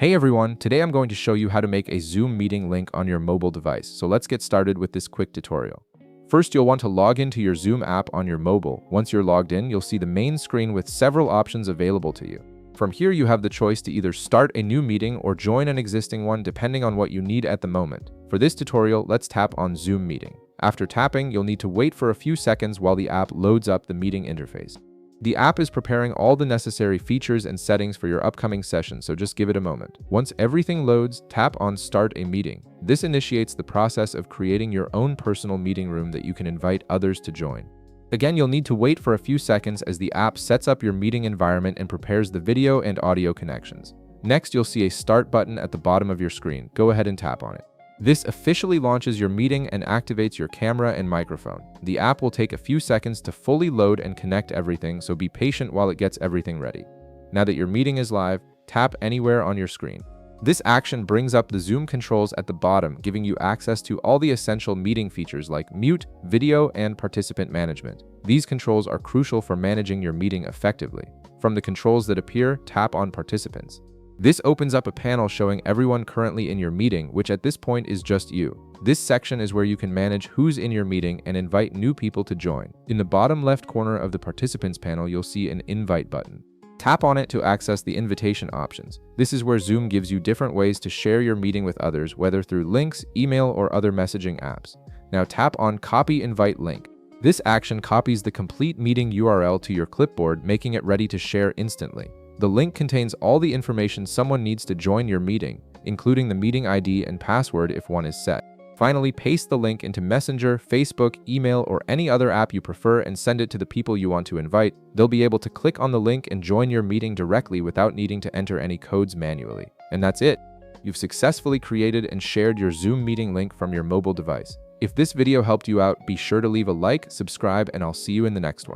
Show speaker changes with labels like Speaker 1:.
Speaker 1: Hey everyone, today I'm going to show you how to make a Zoom meeting link on your mobile device. So let's get started with this quick tutorial. First, you'll want to log into your Zoom app on your mobile. Once you're logged in, you'll see the main screen with several options available to you. From here, you have the choice to either start a new meeting or join an existing one depending on what you need at the moment. For this tutorial, let's tap on Zoom Meeting. After tapping, you'll need to wait for a few seconds while the app loads up the meeting interface. The app is preparing all the necessary features and settings for your upcoming session, so just give it a moment. Once everything loads, tap on Start a Meeting. This initiates the process of creating your own personal meeting room that you can invite others to join. Again, you'll need to wait for a few seconds as the app sets up your meeting environment and prepares the video and audio connections. Next, you'll see a Start button at the bottom of your screen. Go ahead and tap on it. This officially launches your meeting and activates your camera and microphone. The app will take a few seconds to fully load and connect everything, so be patient while it gets everything ready. Now that your meeting is live, tap anywhere on your screen. This action brings up the Zoom controls at the bottom, giving you access to all the essential meeting features like mute, video, and participant management. These controls are crucial for managing your meeting effectively. From the controls that appear, tap on Participants. This opens up a panel showing everyone currently in your meeting, which at this point is just you. This section is where you can manage who's in your meeting and invite new people to join. In the bottom left corner of the Participants panel, you'll see an Invite button. Tap on it to access the invitation options. This is where Zoom gives you different ways to share your meeting with others, whether through links, email, or other messaging apps. Now tap on Copy Invite Link. This action copies the complete meeting URL to your clipboard, making it ready to share instantly. The link contains all the information someone needs to join your meeting, including the meeting ID and password if one is set. Finally, paste the link into Messenger, Facebook, email, or any other app you prefer and send it to the people you want to invite. They'll be able to click on the link and join your meeting directly without needing to enter any codes manually. And that's it. You've successfully created and shared your Zoom meeting link from your mobile device. If this video helped you out, be sure to leave a like, subscribe, and I'll see you in the next one.